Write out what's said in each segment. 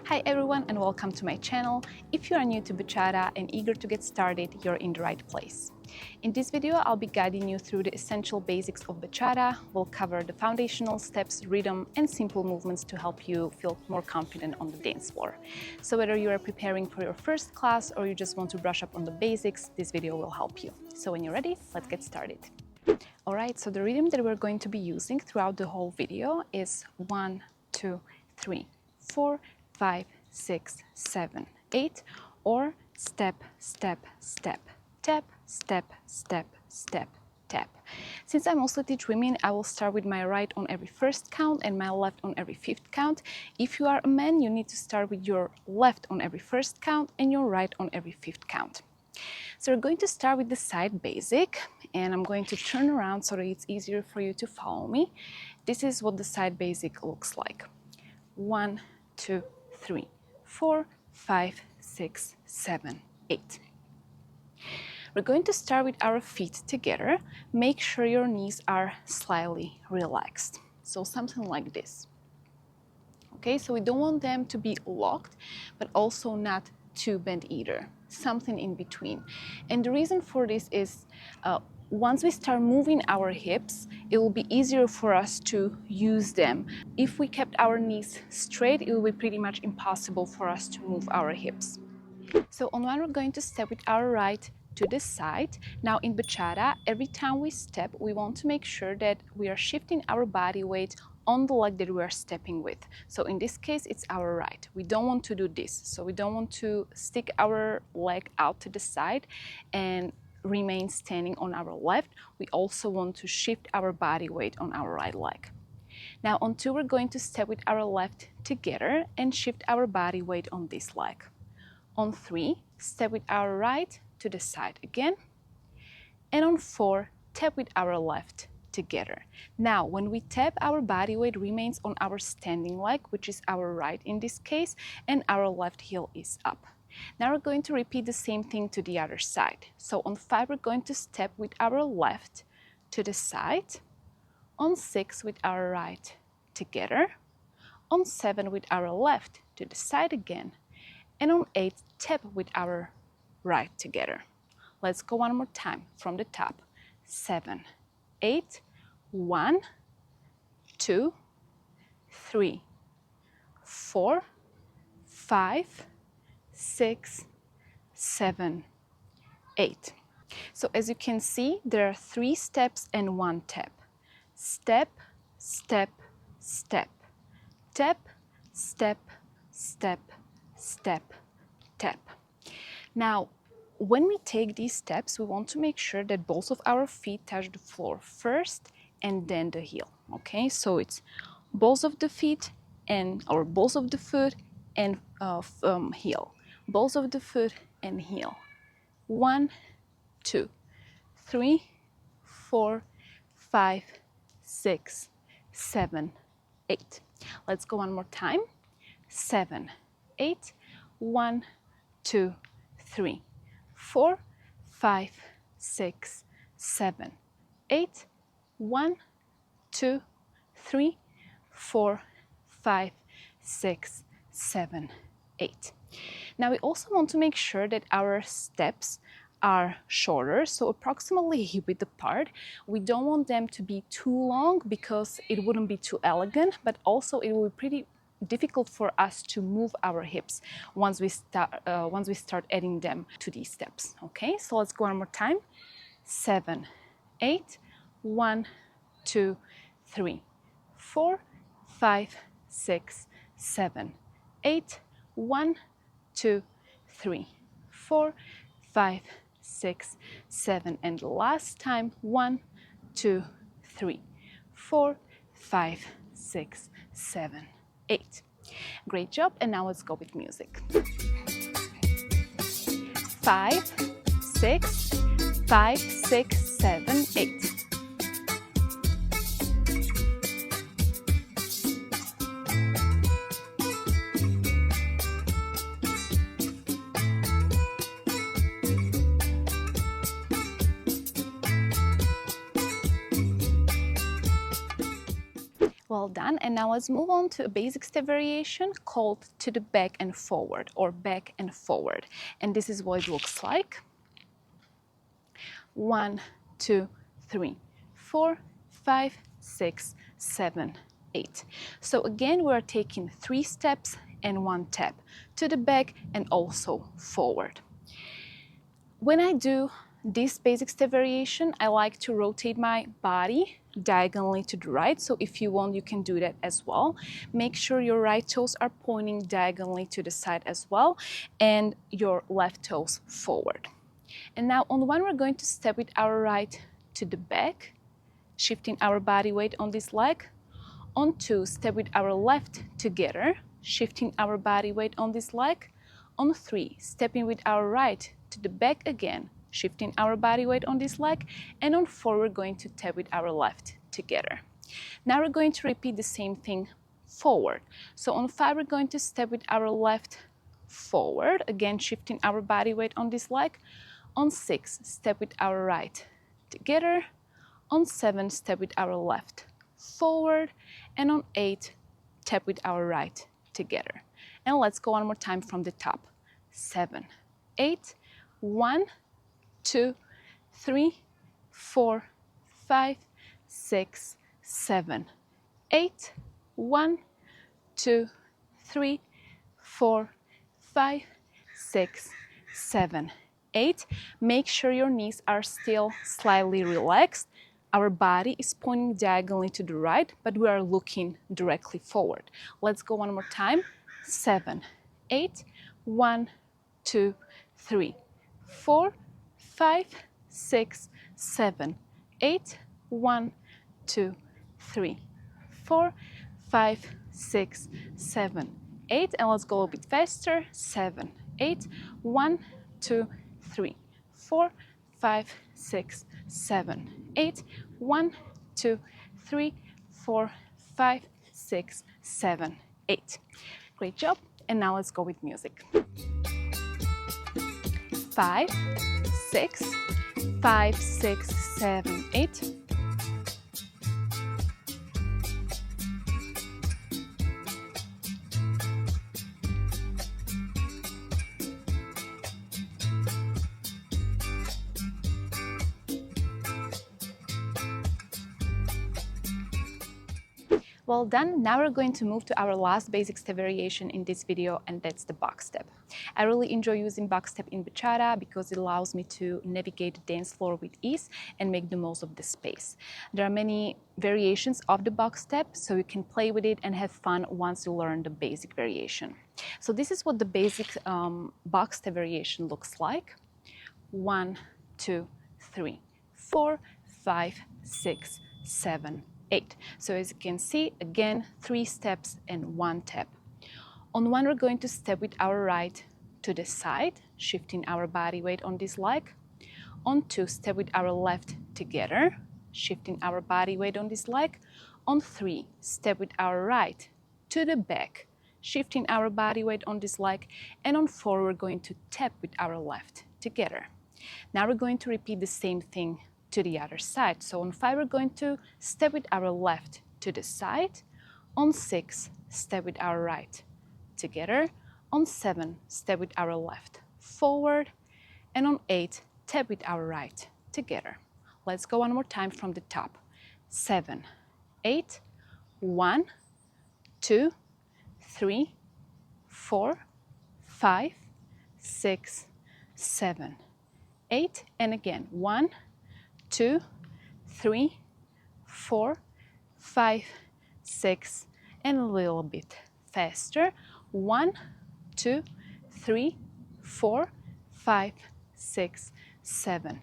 Hi everyone and welcome to my channel. If you are new to Bachata and eager to get started, you're in the right place. In this video, I'll be guiding you through the essential basics of Bachata. We'll cover the foundational steps, rhythm, and simple movements to help you feel more confident on the dance floor. So whether you are preparing for your first class or you just want to brush up on the basics, this video will help you. So when you're ready, let's get started. Alright, so the rhythm that we're going to be using throughout the whole video is 1, 2, 3, 4, 5, 6, 7, 8, or step, step, step, tap, step, step, step, tap. Since I mostly teach women, I will start with my right on every first count and my left on every fifth count. If you are a man, you need to start with your left on every first count and your right on every fifth count. So we're going to start with the side basic, and I'm going to turn around so that it's easier for you to follow me. This is what the side basic looks like. 1, 2, 3, 4, 5, 6, 7, 8. We're going to start with our feet together. Make sure your knees are slightly relaxed. So something like this. Okay, so we don't want them to be locked, but also not too bent either. Something in between. And the reason for this is once we start moving our hips, it will be easier for us to use them. If we kept our knees straight, it will be pretty much impossible for us to move our hips. So on one, we're going to step with our right to the side. Now in Bachata, every time we step, we want to make sure that we are shifting our body weight on the leg that we are stepping with. So in this case, it's our right. We don't want to do this. So we don't want to stick our leg out to the side and remain standing on our left. We also want to shift our body weight on our right leg. Now on 2, we're going to step with our left together and shift our body weight on this leg. On 3, step with our right to the side again. And on 4, tap with our left together. Now, when we tap, our body weight remains on our standing leg, which is our right in this case, and our left heel is up. Now we're going to repeat the same thing to the other side. So on 5, we're going to step with our left to the side. On 6, with our right together. On 7, with our left to the side again. And on 8, tap with our right together. Let's go one more time from the top. 7, 8, 1, 2, 3, 4, 5, 6, 7, 8. So as you can see, there are 3 steps and 1 tap. Step, step, step. Tap, step, step, step, tap. Now, when we take these steps, we want to make sure that both of our feet touch the floor first and then the heel. Okay, so it's both of the feet or both of the foot and heel. Both of the foot and heel. 1, 2, 3, 4, 5, 6, 7, 8. Let's go one more time. 7, 8, 1, 2, 3, 4, 5, 6, 7, 8, 1, 2, 3, 4, 5, 6, 7, 8. Now we also want to make sure that our steps are shorter, so approximately hip-width apart. We don't want them to be too long because it wouldn't be too elegant, but also it will be pretty difficult for us to move our hips once we start adding them to these steps. Okay, so let's go one more time. 7, 8, 1, 2, 3, 4, 5, 6, 7, 8, 1, 2, 3, 4, 5, 6, 7, and last time. 1, 2, 3, 4, 5, 6, 7, 8. Great job, and now let's go with music. 5, 6, 5, 6, 7, 8. Well done. And now let's move on to a basic step variation called to the back and forward, or back and forward. And this is what it looks like. 1, 2, 3, 4, 5, 6, 7, 8. So again, we're taking 3 steps and 1 tap to the back and also forward. When I do this basic step variation, I like to rotate my body diagonally to the right. So if you want, you can do that as well. Make sure your right toes are pointing diagonally to the side as well, and your left toes forward. And now on 1, we're going to step with our right to the back, shifting our body weight on this leg. On 2, step with our left together, shifting our body weight on this leg. On 3, stepping with our right to the back again, shifting our body weight on this leg. And on 4, we're going to tap with our left together. Now we're going to repeat the same thing forward. So on 5, we're going to step with our left forward, again shifting our body weight on this leg. On 6, step with our right together. On 7, step with our left forward. And on 8, tap with our right together. And let's go one more time from the top. 7, 8, 1, 2, 3, 4, 5, 6, 7, 8, 1, 2, 3, 4, 5, 6, 7, 8. Make sure your knees are still slightly relaxed. Our body is pointing diagonally to the right, but we are looking directly forward. Let's go one more time. 7, 8, 1, 2, 3, 4, 5, 6, 7, 8, 1, 2, 3, 4, 5, 6, 7, 8. And let's go a bit faster. 7, 8, 1, 2, 3, 4, 5, 6, 7, 8, 1, 2, 3, 4, 5, 6, 7, 8. Great job. And now let's go with music. 5, 6, 5, 6, 7, 8. Well done. Now we're going to move to our last basic step variation in this video, and that's the box step. I really enjoy using box step in bachata because it allows me to navigate the dance floor with ease and make the most of the space. There are many variations of the box step, so you can play with it and have fun once you learn the basic variation. So this is what the basic box step variation looks like. 1, 2, 3, 4, 5, 6, 7, 8. So as you can see, again, 3 steps and 1 tap. On 1, we're going to step with our right to the side, shifting our body weight on this leg. On 2, step with our left together, shifting our body weight on this leg. On 3, step with our right to the back, shifting our body weight on this leg. And on 4, we're going to tap with our left together. Now we're going to repeat the same thing to the other side. So on 5, we're going to step with our left to the side. On 6, step with our right together. On 7, step with our left forward. And on 8, tap with our right together. Let's go one more time from the top. 7, 8, 1, 2, 3, 4, 5, 6, 7, 8. And again, 1, 2, 3, 4, 5, 6, and a little bit faster. 1, 2, 3, 4, 5, 6, 7,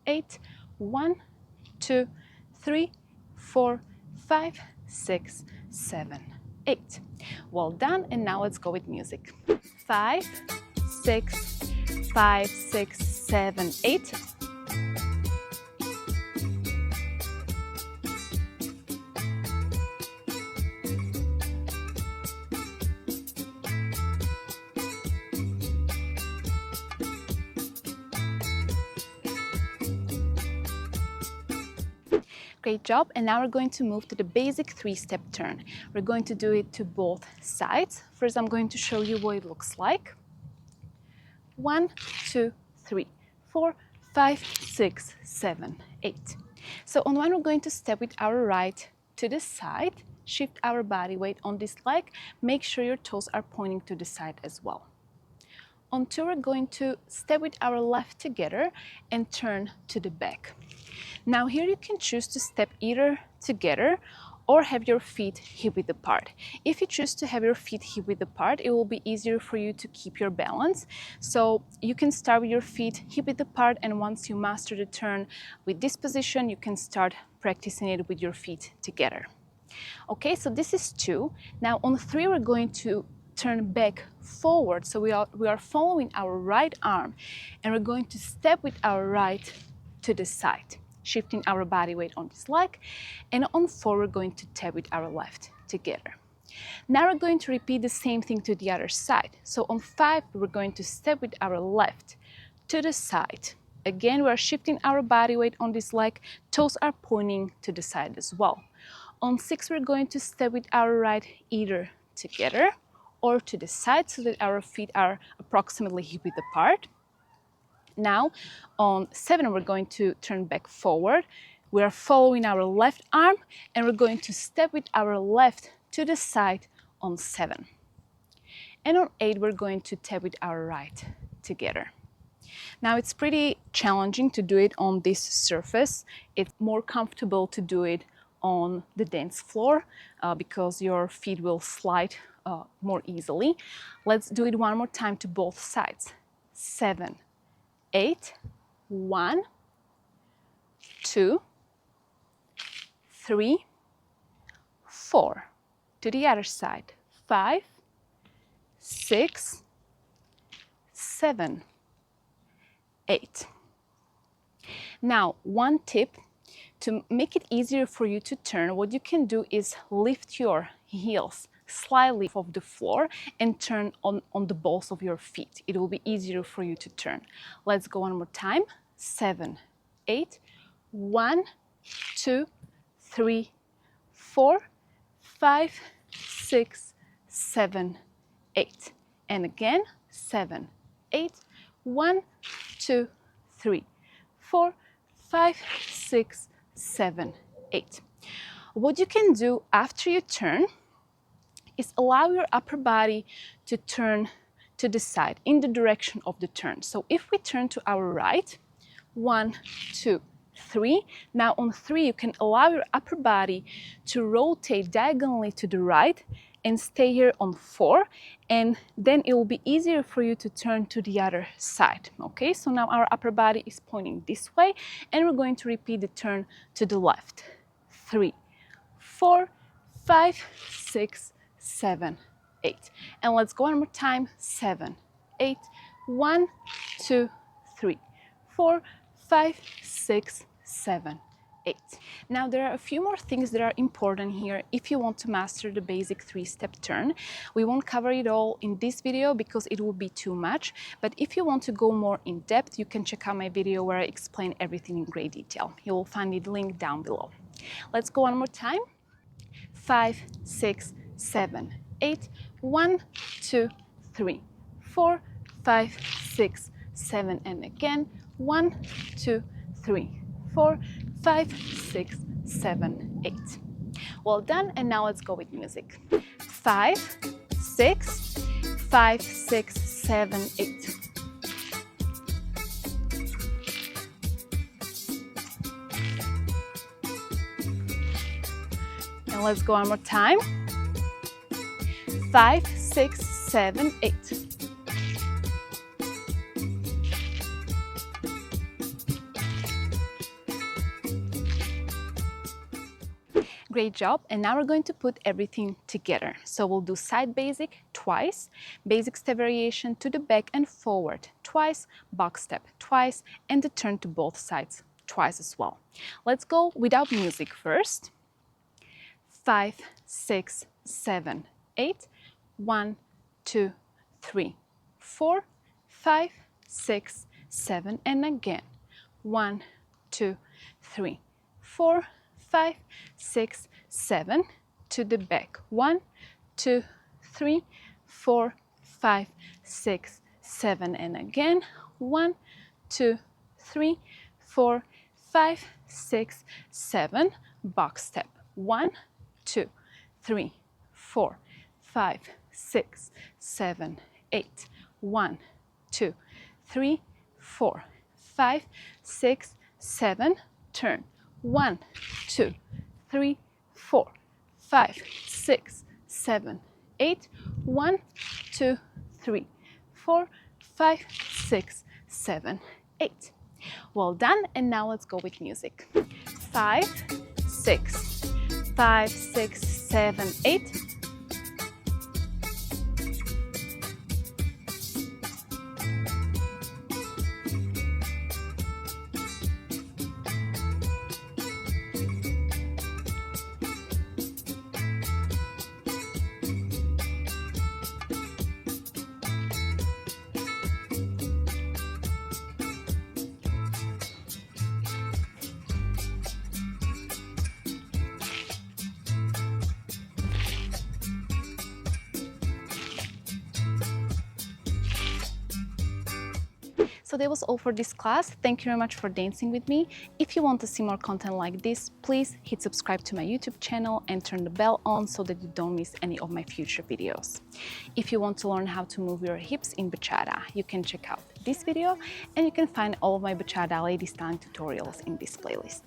8. 1, 2, 3, 4, 5, 6, 7, 8. Well done. And now let's go with music. 5, 6, 5, 6, 7, 8. Great job. And now we're going to move to the basic three-step turn. We're going to do it to both sides. First, I'm going to show you what it looks like. 1, 2, 3, 4, 5, 6, 7, 8. So on one, we're going to step with our right to the side, shift our body weight on this leg. Make sure your toes are pointing to the side as well. On two, we're going to step with our left together and turn to the back. Now here you can choose to step either together or have your feet hip-width apart. If you choose to have your feet hip-width apart, it will be easier for you to keep your balance. So you can start with your feet hip-width apart, and once you master the turn with this position, you can start practicing it with your feet together. Okay, so this is 2. Now on 3, we're going to turn back forward. So we are following our right arm, and we're going to step with our right to the side, shifting our body weight on this leg. And on 4, we're going to tap with our left together. Now we're going to repeat the same thing to the other side. So on 5, we're going to step with our left to the side. Again, we're shifting our body weight on this leg. Toes are pointing to the side as well. On 6, we're going to step with our right either together or to the side so that our feet are approximately hip-width apart. Now, on 7, we're going to turn back forward. We are following our left arm, and we're going to step with our left to the side on 7. And on 8, we're going to tap with our right together. Now, it's pretty challenging to do it on this surface. It's more comfortable to do it on the dance floor because your feet will slide more easily. Let's do it one more time to both sides. 7, 8, 1, 2, 3, 4. To the other side. 5, 6, 7, 8. Now, one tip to make it easier for you to turn, what you can do is lift your heels slightly off the floor and turn on the balls of your feet. It will be easier for you to turn. Let's go one more time. 7, 8, 1, 2, 3, 4, 5, 6, 7, 8. And again, 7, 8, 1, 2, 3, 4, 5, 6, 7, 8. What you can do after you turn is allow your upper body to turn to the side in the direction of the turn. So if we turn to our right, 1, 2, 3. Now on 3, you can allow your upper body to rotate diagonally to the right and stay here on 4, and then it will be easier for you to turn to the other side. Okay, so now our upper body is pointing this way, and we're going to repeat the turn to the left. 3, 4, 5, 6, 7, 8. And let's go one more time. 7, 8, 1, 2, 3, 4, 5, 6, 7, 8. Now there are a few more things that are important here if you want to master the basic three-step turn. We won't cover it all in this video because it will be too much, but if you want to go more in depth, you can check out my video where I explain everything in great detail. You will find the link down below. Let's go one more time. 5, 6, 7, 8, 1, 2, 3, 4, 5, 6, 7, and again, 1, 2, 3, 4, 5, 6, 7, 8. Well done, and now let's go with music. 5, 6, 5, 6, 7, 8. And let's go one more time. 5, 6, 7, 8. Great job, and now we're going to put everything together. So we'll do side basic twice, basic step variation to the back and forward twice, box step twice, and the turn to both sides twice as well. Let's go without music first. 5, 6, 7, 8. 1, 2, 3, 4, 5, 6, 7, and again. 1, 2, 3, 4, 5, 6, 7. To the back. 1, 2, 3, 4, 5, 6, 7. And again. 1, 2, 3, 4, 5, 6, 7. Box step. 1, 2, 3, 4, 5, 6, 7, 8. 1, 2, 3, 4, 5, 6, 7. Turn. 1, 2, 3, 4, 5, 6, 7, 8. 1, 2, 3, 4, 5, 6, 7, 8. Well done, and now let's go with music. 5, 6, 5, 6, 7, 8. So that was all for this class. Thank you very much for dancing with me. If you want to see more content like this, please hit subscribe to my YouTube channel and turn the bell on so that you don't miss any of my future videos. If you want to learn how to move your hips in Bachata, you can check out this video, and you can find all of my Bachata lady styling tutorials in this playlist.